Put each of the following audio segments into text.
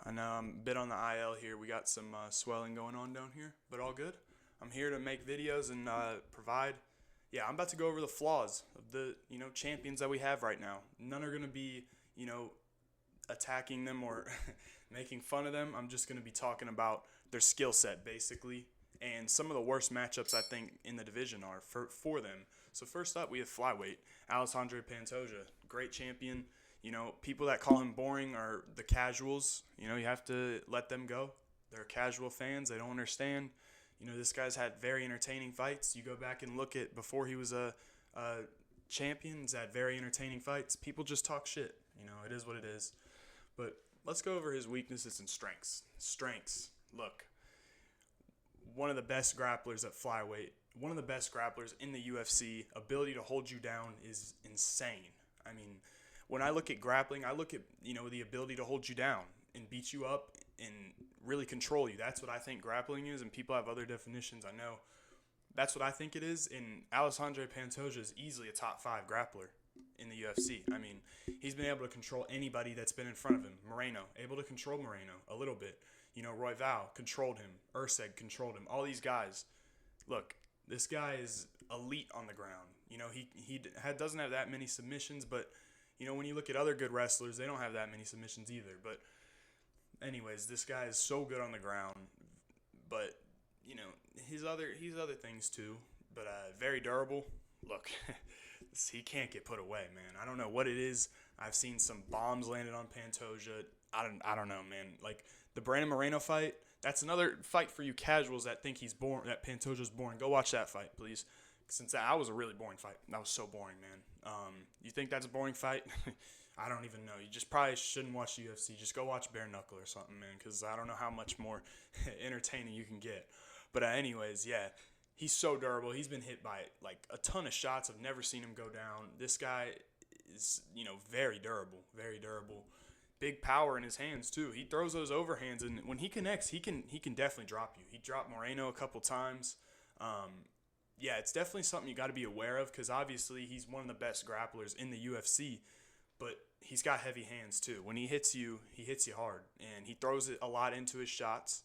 I know I'm a bit on the IL here. We got some swelling going on down here, but all good. I'm here to make videos and provide. Yeah, I'm about to go over the flaws of the champions that we have right now. None are gonna be attacking them or making fun of them. I'm just gonna be talking about their skill set basically, and some of the worst matchups I think in the division are for them. So first up, we have flyweight Alexandre Pantoja, great champion. People that call him boring are the casuals. You have to let them go. They're casual fans. They don't understand. This guy's had very entertaining fights. You go back and look at before he was a champion, he's had very entertaining fights. People just talk shit. It is what it is. But let's go over his weaknesses and strengths. Strengths. Look, one of the best grapplers at flyweight, one of the best grapplers in the UFC. Ability to hold you down is insane. I mean, when I look at grappling, I look at the ability to hold you down and beat you up and really control you. That's what I think grappling is, and people have other definitions. I know that's what I think it is. And Alexandre Pantoja is easily a top 5 grappler in the UFC. I mean, he's been able to control anybody that's been in front of him. Moreno, able to control Moreno a little bit. Royval controlled him. Urseg controlled him. All these guys. Look, this guy is elite on the ground. He doesn't have that many submissions, but when you look at other good wrestlers, they don't have that many submissions either. But anyways, this guy is so good on the ground. But he's other things too. But very durable. Look, he can't get put away, man. I don't know what it is. I've seen some bombs landed on Pantoja. I don't know, man. Like the Brandon Moreno fight. That's another fight for you casuals that think that Pantoja's boring. Go watch that fight, please. Since that was a really boring fight. That was so boring, man. You think that's a boring fight? I don't even know. You just probably shouldn't watch UFC. Just go watch Bare Knuckle or something, man, because I don't know how much more entertaining you can get. But anyways, yeah, he's so durable. He's been hit by like a ton of shots. I've never seen him go down. This guy is, very durable, very durable. Big power in his hands too. He throws those overhands, and when he connects, he can definitely drop you. He dropped Moreno a couple times. Yeah, it's definitely something you got to be aware of because obviously he's one of the best grapplers in the UFC, but he's got heavy hands too. When he hits you hard, and he throws it a lot into his shots,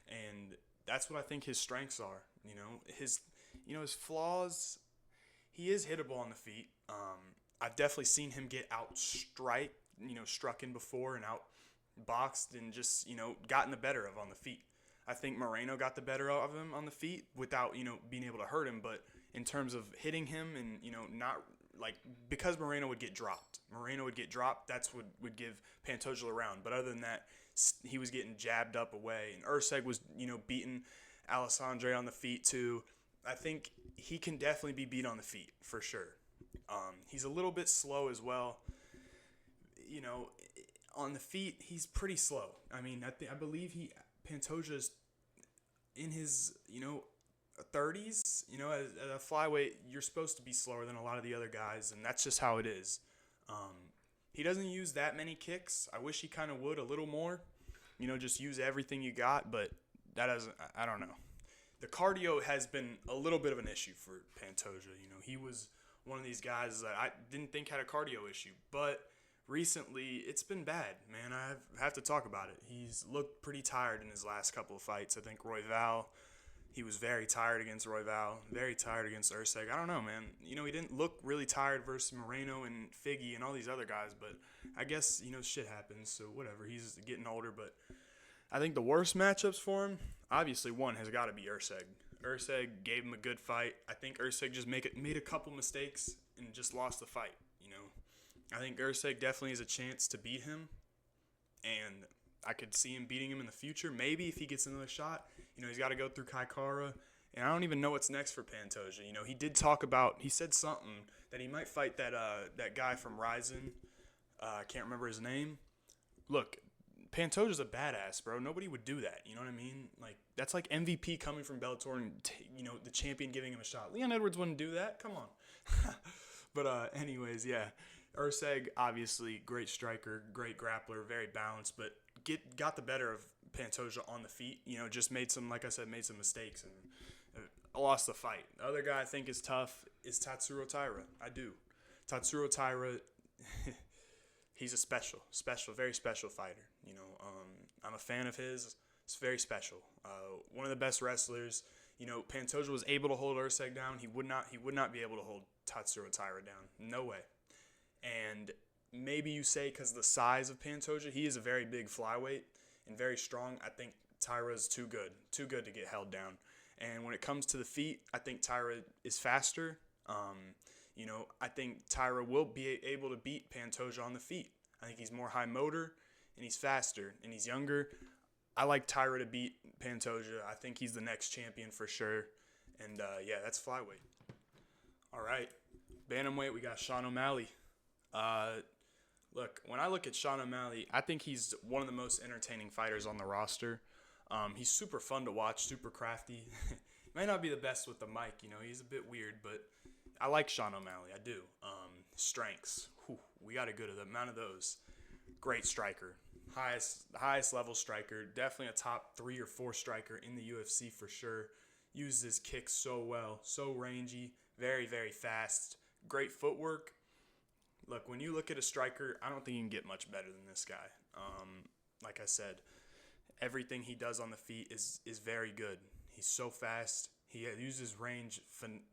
and that's what I think his strengths are. His flaws. He is hittable on the feet. I've definitely seen him get struck in before and out boxed and just gotten the better of on the feet. I think Moreno got the better of him on the feet without, being able to hurt him. But in terms of hitting him and, not like because Moreno would get dropped. That's what would give Pantoja a round. But other than that, he was getting jabbed up away. And Urseg was, beating Alexandre on the feet too. I think he can definitely be beat on the feet for sure. He's a little bit slow as well. On the feet, he's pretty slow. I mean, I believe Pantoja's in his, 30s. At a flyweight, you're supposed to be slower than a lot of the other guys, and that's just how it is. He doesn't use that many kicks. I wish he kind of would a little more. Just use everything you got, but that doesn't. I don't know. The cardio has been a little bit of an issue for Pantoja. He was one of these guys that I didn't think had a cardio issue, but recently, it's been bad, man. I have to talk about it. He's looked pretty tired in his last couple of fights. I think Royval, he was very tired against Royval, very tired against Urseg. I don't know, man. He didn't look really tired versus Moreno and Figgy and all these other guys, but I guess, shit happens, so whatever. He's getting older, but I think the worst matchups for him, obviously one has got to be Urseg. Urseg gave him a good fight. I think Urseg just made a couple mistakes and just lost the fight, I think Urseg definitely has a chance to beat him, and I could see him beating him in the future. Maybe if he gets another shot, he's got to go through Kai Kara, and I don't even know what's next for Pantoja. He said something that he might fight that guy from Ryzen. I can't remember his name. Look, Pantoja's a badass, bro. Nobody would do that. You know what I mean? Like that's like MVP coming from Bellator, and the champion giving him a shot. Leon Edwards wouldn't do that. Come on. But anyways, yeah. Urseg, obviously, great striker, great grappler, very balanced, but got the better of Pantoja on the feet. Just made some mistakes and lost the fight. The other guy I think is tough is Tatsuro Taira. I do. Tatsuro Taira, he's a very special fighter. I'm a fan of his. It's very special. One of the best wrestlers. Pantoja was able to hold Urseg down. He would not be able to hold Tatsuro Taira down. No way. And maybe you say because of the size of Pantoja, he is a very big flyweight and very strong. I think Taira is too good to get held down. And when it comes to the feet, I think Taira is faster. I think Taira will be able to beat Pantoja on the feet. I think he's more high motor, and he's faster, and he's younger. I like Taira to beat Pantoja. I think he's the next champion for sure. And, that's flyweight. All right. Bantamweight, we got Sean O'Malley. Look, when I look at Sean O'Malley, I think he's one of the most entertaining fighters on the roster. He's super fun to watch, super crafty. He might not be the best with the mic, he's a bit weird, but I like Sean O'Malley. I do. Strengths. We got a good amount of those. Great striker. Highest level striker. Definitely a top 3 or 4 striker in the UFC for sure. Uses his kicks so well. So rangy. Very, very fast. Great footwork. Look, when you look at a striker, I don't think you can get much better than this guy. Like I said, everything he does on the feet is very good. He's so fast. He uses range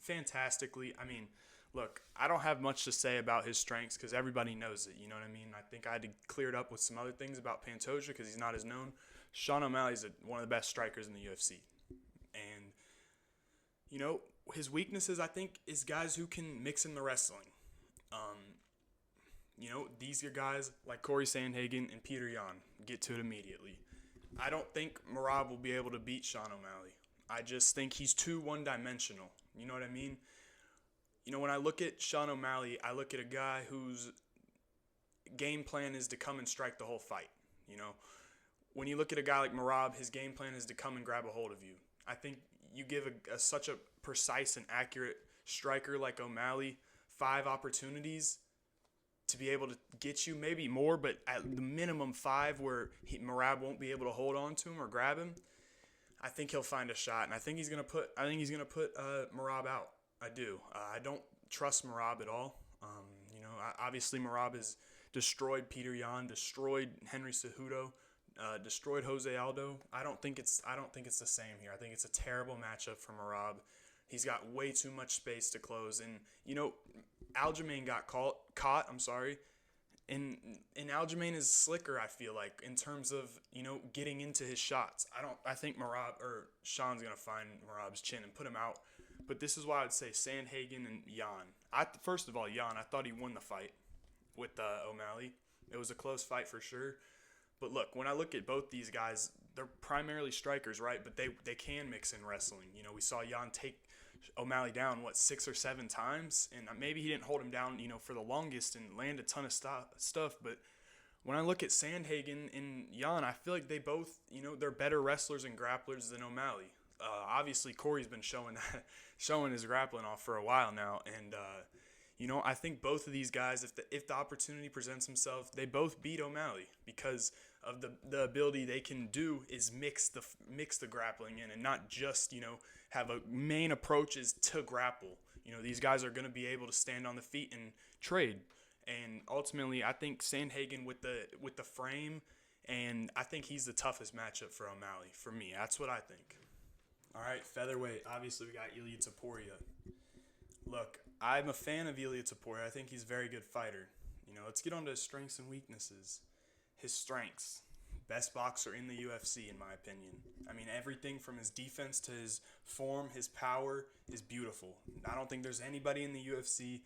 fantastically. I mean, look, I don't have much to say about his strengths because everybody knows it. You know what I mean? I think I had to clear it up with some other things about Pantoja because he's not as known. Sean O'Malley's one of the best strikers in the UFC. And, his weaknesses, I think, is guys who can mix in the wrestling. These are guys like Corey Sandhagen and Peter Yan. Get to it immediately. I don't think Merab will be able to beat Sean O'Malley. I just think he's too one-dimensional. You know what I mean? When I look at Sean O'Malley, I look at a guy whose game plan is to come and strike the whole fight. When you look at a guy like Merab, his game plan is to come and grab a hold of you. I think you give such a precise and accurate striker like O'Malley 5 opportunities to be able to get you, maybe more, but at the minimum 5 where Merab won't be able to hold on to him or grab him. I think he'll find a shot, and I think he's gonna put Merab out. I do. I don't trust Merab at all. Obviously Merab has destroyed Peter Yan, destroyed Henry Cejudo, destroyed Jose Aldo. I don't think it's the same here. I think it's a terrible matchup for Merab. He's got way too much space to close, and Aljamain got caught. I'm sorry. And Aljamain is slicker, I feel like, in terms of, getting into his shots. I think Sean's going to find Merab's chin and put him out. But this is why I'd say Sandhagen and Yan. First of all, Yan, I thought he won the fight with O'Malley. It was a close fight for sure. But look, when I look at both these guys, they're primarily strikers, right? But they can mix in wrestling. We saw Yan take O'Malley down, 6 or 7 times, and maybe he didn't hold him down, for the longest and land a ton of stuff, but when I look at Sandhagen and Yan, I feel like they both, they're better wrestlers and grapplers than O'Malley. Obviously, Corey's been showing his grappling off for a while now, and, I think both of these guys, if the opportunity presents himself, they both beat O'Malley because of the ability they can do is mix the grappling in and not just, have a main approach is to grapple. These guys are going to be able to stand on the feet and trade. And ultimately, I think Sandhagen with the frame, and I think he's the toughest matchup for O'Malley. For me, that's what I think. All right, featherweight. Obviously, we got Ilia Topuria. Look, I'm a fan of Ilia Topuria. I think he's a very good fighter. Let's get on to his strengths and weaknesses. His strengths. Best boxer in the UFC, in my opinion. I mean, everything from his defense to his form, his power is beautiful. I don't think there's anybody in the UFC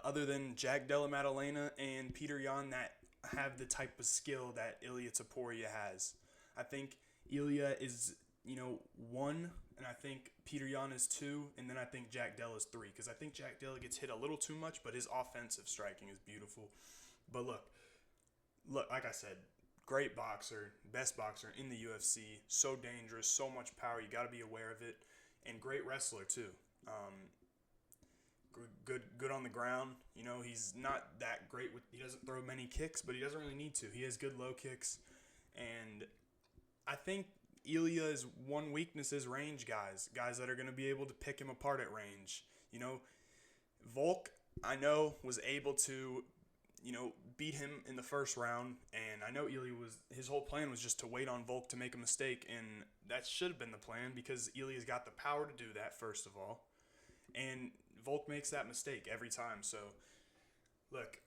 other than Jack Della Maddalena and Peter Yan that have the type of skill that Ilia Topuria has. I think Ilia is, 1, and I think Peter Yan is 2, and then I think Jack Della is 3, because I think Jack Della gets hit a little too much, but his offensive striking is beautiful. But look, like I said, great boxer, best boxer in the UFC, so dangerous, so much power, you got to be aware of it, and great wrestler too. Good on the ground. He's not that great he doesn't throw many kicks, but he doesn't really need to. He has good low kicks, and I think Ilia's one weakness is range guys that are going to be able to pick him apart at range. Volk, I know, was able to beat him in the first round, and I know his whole plan was just to wait on Volk to make a mistake, and that should have been the plan because Ilia's got the power to do that, first of all, and Volk makes that mistake every time. So, look,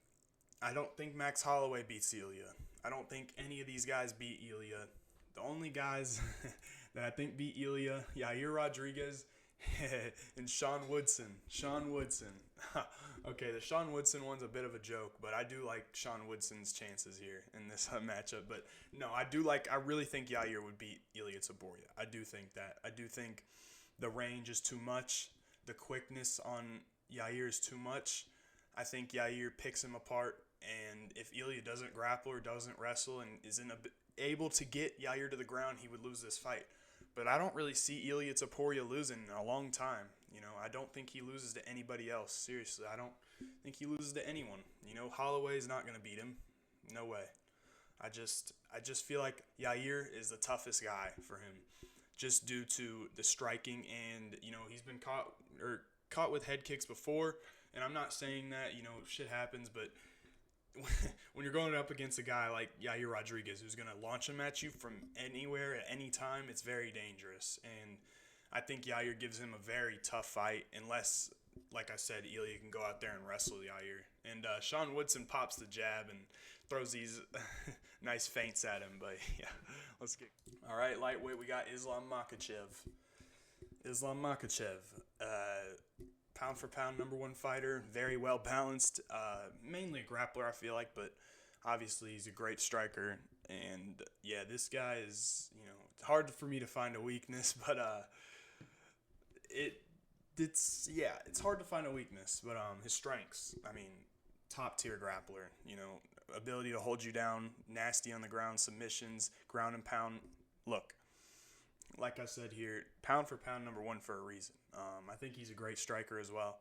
I don't think Max Holloway beats Ilia. I don't think any of these guys beat Ilia. The only guys that I think beat Ilia, Yair Rodriguez and Sean Woodson. Okay, the Sean Woodson one's a bit of a joke, but I do like Sean Woodson's chances here in this matchup. But no, I really think Yair would beat Ilia Topuria. I do think that. I do think the range is too much. The quickness on Yair is too much. I think Yair picks him apart, and if Ilia doesn't grapple or doesn't wrestle and isn't able to get Yair to the ground, he would lose this fight. But I don't really see Ilia Topuria losing in a long time. I don't think he loses to anybody else. Seriously, I don't think he loses to anyone. Holloway's not going to beat him. No way. I just feel like Yair is the toughest guy for him, just due to the striking, and he's been caught with head kicks before. And I'm not saying that shit happens, but when you're going up against a guy like Yair Rodriguez, who's going to launch him at you from anywhere at any time, it's very dangerous. And I think Yair gives him a very tough fight, unless, like I said, Ilia can go out there and wrestle Yair. And Sean Woodson pops the jab and throws these nice feints at him. But yeah, let's get. All right, lightweight, we got Islam Makhachev. Pound for pound #1 fighter, very well balanced, mainly a grappler, I feel like, but obviously he's a great striker. And yeah, this guy is, it's hard for me to find a weakness, but it's hard to find a weakness, but his strengths, top tier grappler, ability to hold you down, nasty on the ground, submissions, ground and pound. Look, like I said here, pound for pound #1 for a reason. I think he's a great striker as well.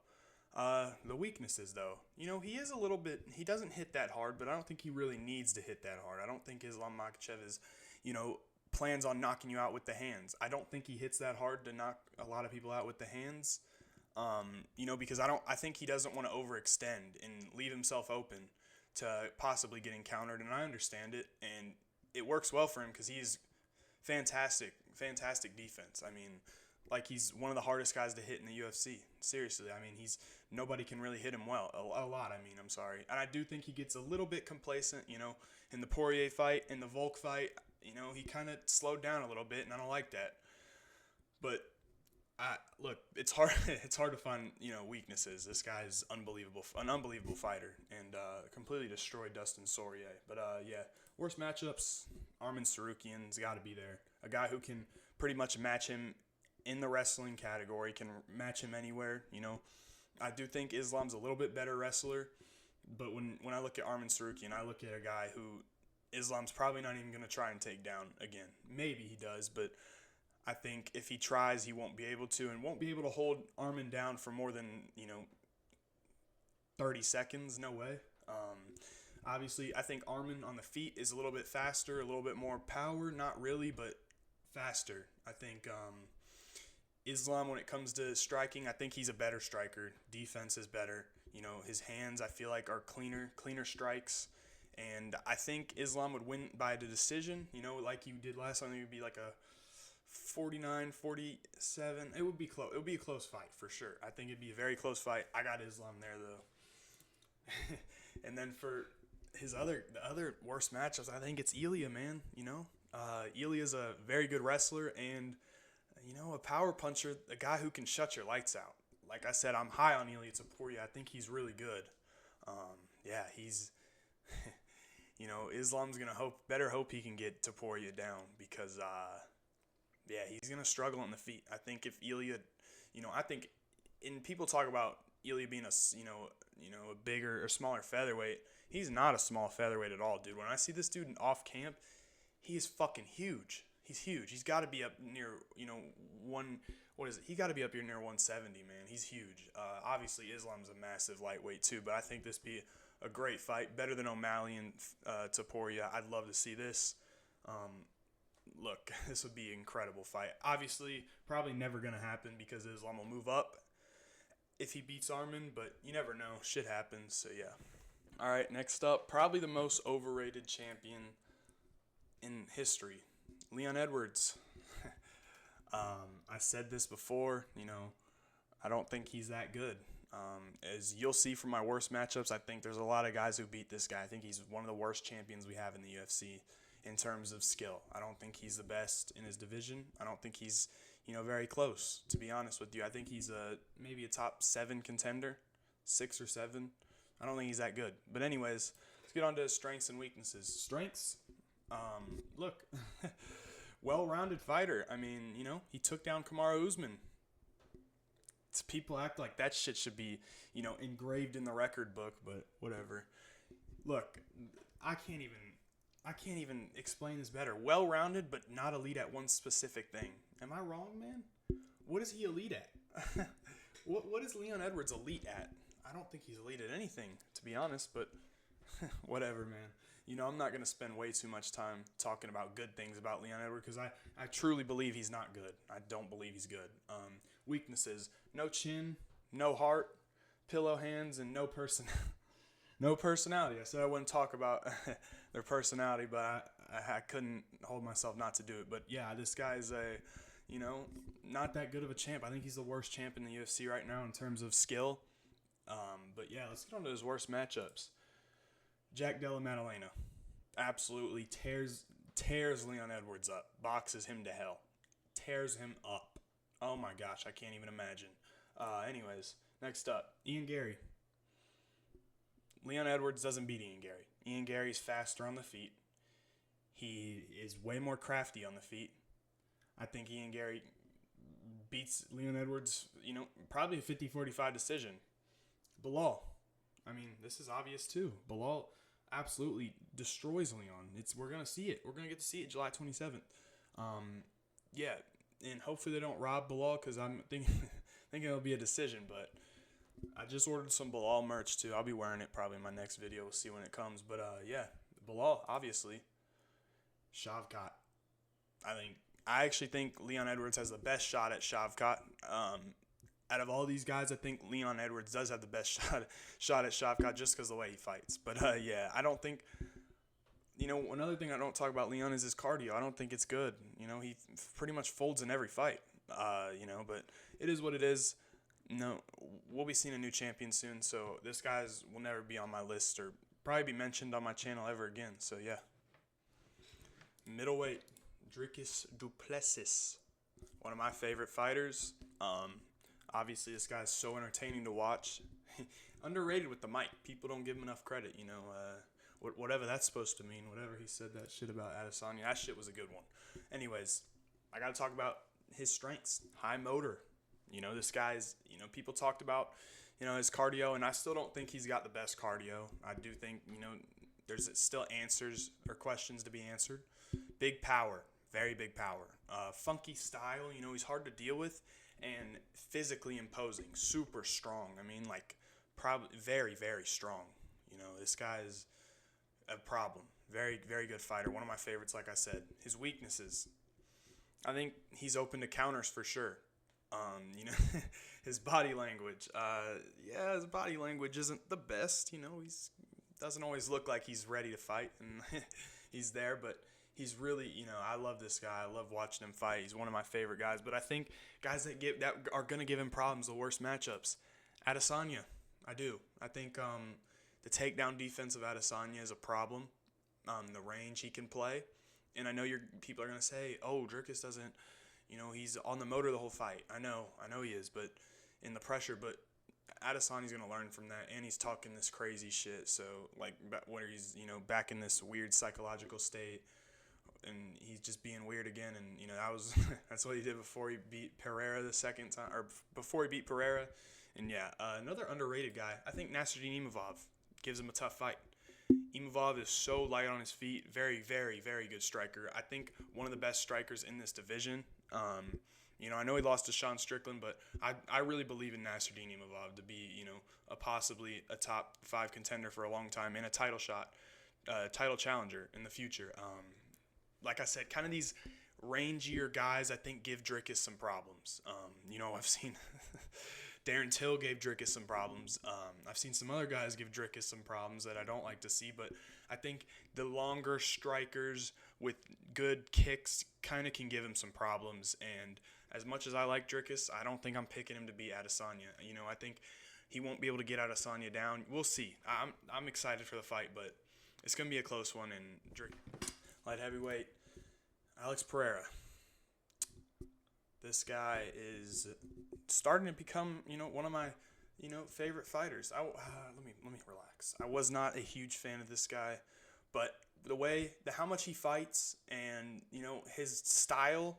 The weaknesses, though, he doesn't hit that hard, but I don't think he really needs to hit that hard. I don't think Islam Makhachev is, plans on knocking you out with the hands. I don't think he hits that hard to knock a lot of people out with the hands, because I think he doesn't want to overextend and leave himself open to possibly getting countered, and I understand it, and it works well for him because he's fantastic defense. He's one of the hardest guys to hit in the UFC. Seriously, nobody can really hit him well. A lot, I'm sorry. And I do think he gets a little bit complacent, in the Poirier fight, in the Volk fight, he kind of slowed down a little bit, and I don't like that. But, look, it's hard to find, weaknesses. This guy's an unbelievable fighter, and completely destroyed Dustin Poirier. But, yeah, worst matchups, Arman Tsarukyan's got to be there. A guy who can pretty much match him in the wrestling category, can match him anywhere. I do think Islam's a little bit better wrestler, but when I look at Arman Tsarukyan, I look at a guy who Islam's probably not even going to try and take down again. Maybe he does, but I think if he tries, he won't be able to, and won't be able to hold Arman down for more than 30 seconds. No way. Obviously, I think Arman on the feet is a little bit faster, a little bit more power. Not really, but faster. I think Islam, when it comes to striking, I think he's a better striker. Defense is better. His hands, I feel like, are cleaner strikes. And I think Islam would win by the decision, like you did last time. It would be like a 49-47. It would be close. It would be a close fight for sure. I think it'd be a very close fight. I got Islam there, though. And then for the other worst matchups, I think it's Ilia, man. Ilia's a very good wrestler and, a power puncher, a guy who can shut your lights out. Like I said, I'm high on Ilia Topuria. I think he's really good. He's, Islam's going to better hope he can get Topuria down because, he's going to struggle on the feet. I think if Ilia, people talk about Ilia being a bigger or smaller featherweight. He's not a small featherweight at all, dude. When I see this dude off camp, he is fucking huge. He's huge. He's got to be up near, he got to be up here near 170, man. He's huge. Obviously, Islam's a massive lightweight, too, but I think this be a great fight. Better than O'Malley and Topuria. I'd love to see this. Look, this would be an incredible fight. Obviously, probably never going to happen because Islam will move up if he beats Arman, but you never know. Shit happens, so yeah. All right, next up, probably the most overrated champion in history, Leon Edwards. I said this before, I don't think he's that good. As you'll see from my worst matchups, I think there's a lot of guys who beat this guy. I think he's one of the worst champions we have in the UFC in terms of skill. I don't think he's the best in his division. I don't think he's, very close, to be honest with you. I think he's maybe a top 7 contender, 6 or 7. I don't think he's that good. But anyways, let's get on to his strengths and weaknesses. Strengths, look, well-rounded fighter. I mean, he took down Kamaru Usman. People act like that shit should be, engraved in the record book, but whatever. Look, I can't even explain this better. Well-rounded, but not elite at one specific thing. Am I wrong, man? What is he elite at? What is Leon Edwards elite at? I don't think he's elite at anything, to be honest, but whatever, man. I'm not going to spend way too much time talking about good things about Leon Edwards because I truly believe he's not good. I don't believe he's good. Weaknesses: no chin, no heart, pillow hands, and no personality. I said I wouldn't talk about their personality, but I couldn't hold myself not to do it. But yeah, this guy's not that good of a champ. I think he's the worst champ in the UFC right now in terms of skill. But yeah, let's get on to his worst matchups. Jack Della Maddalena absolutely tears Leon Edwards up, boxes him to hell, tears him up. Oh my gosh, I can't even imagine. Anyways, next up, Ian Gary. Leon Edwards doesn't beat Ian Gary. Ian Gary's faster on the feet. He is way more crafty on the feet. I think Ian Gary beats Leon Edwards, probably a 50-45 decision. Bilal. I mean, this is obvious too. Bilal absolutely destroys Leon. We're going to see it. We're going to get to see it July 27th. Yeah, and hopefully they don't rob Bilal because I'm thinking it'll be a decision. But I just ordered some Bilal merch too. I'll be wearing it probably in my next video. We'll see when it comes. But yeah, Bilal, obviously. Shavkat. I actually think Leon Edwards has the best shot at Shavkat. Out of all these guys, I think Leon Edwards does have the best shot at Shavkat just because of the way he fights. But yeah, I don't think, another thing I don't talk about Leon is his cardio. I don't think it's good. He pretty much folds in every fight, but it is what it is. No, we'll be seeing a new champion soon, so this guy's will never be on my list or probably be mentioned on my channel ever again. So yeah. Middleweight, Dricus Du Plessis, one of my favorite fighters. Obviously, this guy's so entertaining to watch. Underrated with the mic. People don't give him enough credit, whatever that's supposed to mean. Whatever he said that shit about Adesanya, that shit was a good one. Anyways, I got to talk about his strengths. High motor. This guy's, people talked about, his cardio, and I still don't think he's got the best cardio. I do think, there's still answers or questions to be answered. Big power. Very big power. Funky style, he's hard to deal with. And physically imposing, super strong. I mean, probably very, very strong. This guy's a problem. Very, very good fighter. One of my favorites, like I said. His weaknesses. I think he's open to counters for sure. His body language. His body language isn't the best. He doesn't always look like he's ready to fight, and he's there, but he's really, I love this guy. I love watching him fight. He's one of my favorite guys. But I think guys that are going to give him problems, the worst matchups, Adesanya, I do. I think the takedown defense of Adesanya is a problem. The range he can play. And I know people are going to say, oh, Dricus doesn't, he's on the motor the whole fight. I know he is, but in the pressure. But Adesanya's going to learn from that, and he's talking this crazy shit. So, where he's, back in this weird psychological state. And he's just being weird again, and that's what he did before he beat Pereira the second time, or before he beat Pereira. And yeah, another underrated guy. I think Nasruddin Imavov gives him a tough fight. Imavov is so light on his feet, very, very, very good striker. I think one of the best strikers in this division. I know he lost to Sean Strickland, but I really believe in Nasruddin Imavov to be, possibly a top 5 contender for a long time and a title challenger in the future. Like I said, kind of these rangier guys, I think, give Dricus some problems. I've seen Darren Till gave Dricus some problems. I've seen some other guys give Dricus some problems that I don't like to see, but I think the longer strikers with good kicks kind of can give him some problems. And as much as I like Dricus, I don't think I'm picking him to beat Adesanya. I think he won't be able to get Adesanya down. We'll see. I'm excited for the fight, but it's going to be a close one. And light heavyweight, Alex Pereira. This guy is starting to become, one of my, favorite fighters. Let me relax. I was not a huge fan of this guy, but how much he fights and, his style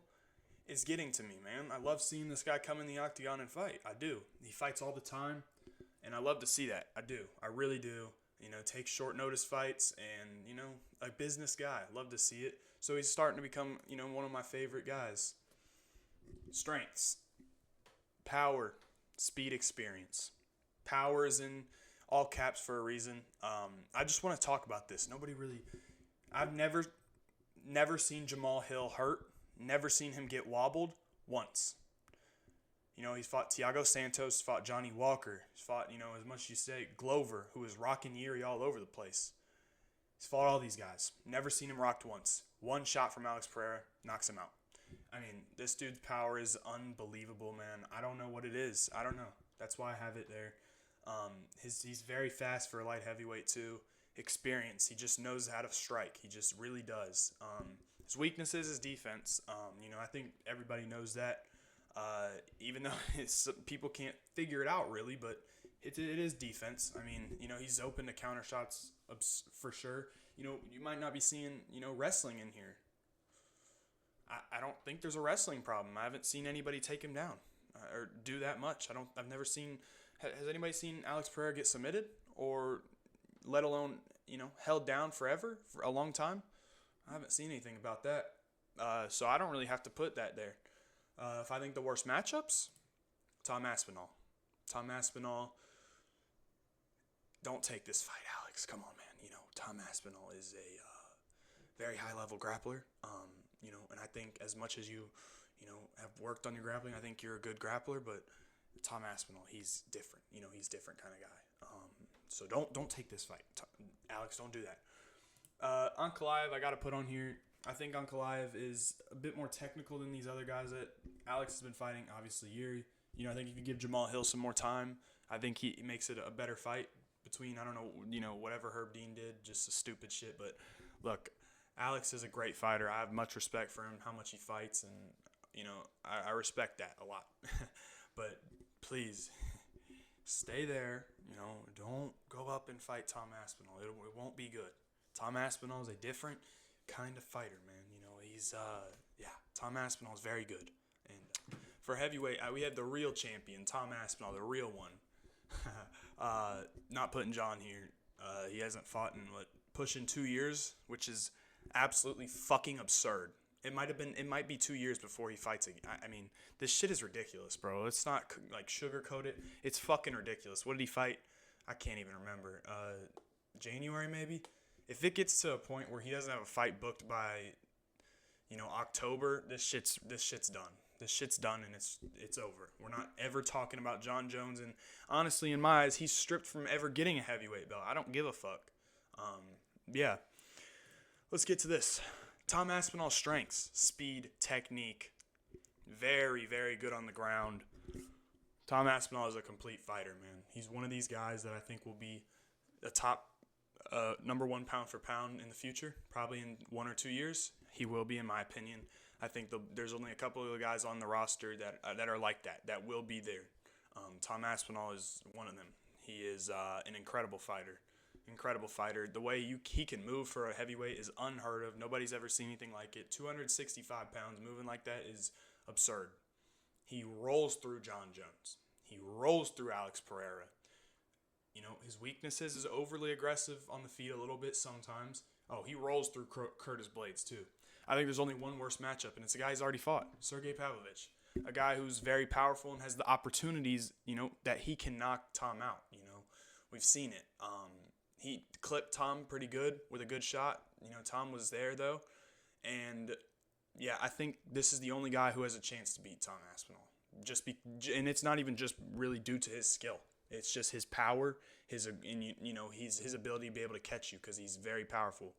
is getting to me, man. I love seeing this guy come in the octagon and fight. I do. He fights all the time, and I love to see that. I do. I really do. Take short notice fights and, a business guy. Love to see it. So he's starting to become, one of my favorite guys. Strengths, power, speed, experience. Power is in all caps for a reason. I just want to talk about this. I've never seen Jamal Hill hurt. Never seen him get wobbled once. He's fought Thiago Santos, fought Johnny Walker. He's fought, as much as you say, Glover, who is rocking Yuri all over the place. He's fought all these guys. Never seen him rocked once. One shot from Alex Pereira knocks him out. This dude's power is unbelievable, man. I don't know what it is. I don't know. That's why I have it there. He's very fast for a light heavyweight, too. Experience. He just knows how to strike. He just really does. His weakness is his defense. I think everybody knows that. Even though people can't figure it out, really, but it is defense. He's open to counter shots for sure. You might not be seeing, wrestling in here. I don't think there's a wrestling problem. I haven't seen anybody take him down or do that much. I've never seen. Has anybody seen Alex Pereira get submitted or let alone, held down forever for a long time? I haven't seen anything about that. So I don't really have to put that there. If I think the worst matchups, Tom Aspinall. Tom Aspinall, don't take this fight, Alex. Come on, man. Tom Aspinall is a very high-level grappler. And I think as much as you have worked on your grappling, I think you're a good grappler. But Tom Aspinall, he's different. He's a different kind of guy. So don't take this fight, Alex. Don't do that. Ankalaev, I got to put on here. I think Ankalaev is a bit more technical than these other guys that Alex has been fighting. Obviously, Yuri. I think if you give Jamal Hill some more time, I think he makes it a better fight between, I don't know, whatever Herb Dean did, just a stupid shit. But look, Alex is a great fighter. I have much respect for him, how much he fights, and, I respect that a lot. But please, stay there. Don't go up and fight Tom Aspinall. It won't be good. Tom Aspinall is a different kind of fighter, man. Tom Aspinall is very good. And for heavyweight, we had the real champion, Tom Aspinall, the real one. Not putting John here. He hasn't fought in, pushing 2 years, which is absolutely fucking absurd. It might be 2 years before he fights again. This shit is ridiculous, bro. It's not, sugarcoat it. It's fucking ridiculous. What did he fight? I can't even remember. January, maybe? If it gets to a point where he doesn't have a fight booked by, October, this shit's done. This shit's done and it's over. We're not ever talking about John Jones. And honestly, in my eyes, he's stripped from ever getting a heavyweight belt. I don't give a fuck. Let's get to this. Tom Aspinall's strengths, speed, technique, very, very good on the ground. Tom Aspinall is a complete fighter, man. He's one of these guys that I think will be the top number one pound for pound in the future, probably in 1 or 2 years. He will be, in my opinion. I think there's only a couple of guys on the roster that are like that will be there. Tom Aspinall is one of them. He is an incredible fighter. The way he can move for a heavyweight is unheard of. Nobody's ever seen anything like it. 265 pounds moving like that is absurd. He rolls through John Jones. He rolls through Alex Pereira. His weaknesses is overly aggressive on the feet a little bit sometimes. Oh, he rolls through Curtis Blades too. I think there's only one worse matchup, and it's a guy he's already fought, Sergey Pavlovich. A guy who's very powerful and has the opportunities, that he can knock Tom out. We've seen it. He clipped Tom pretty good with a good shot. Tom was there, though. And, I think this is the only guy who has a chance to beat Tom Aspinall. And it's not even just really due to his skill. It's just his power, his his ability to be able to catch you because he's very powerful.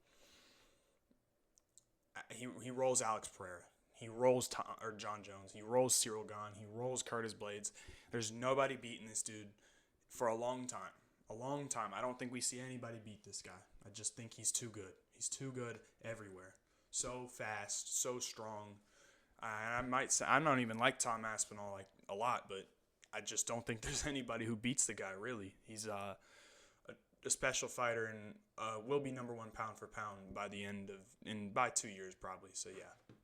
He rolls Alex Pereira. He rolls John Jones. He rolls Cyril Gahn. He rolls Curtis Blades. There's nobody beating this dude for a long time. A long time. I don't think we see anybody beat this guy. I just think he's too good. He's too good everywhere. So fast, so strong. I might say I don't even like Tom Aspinall like a lot, but I just don't think there's anybody who beats the guy. Really, he's a special fighter and will be number 1 pound for pound by the end of by 2 years probably. So yeah.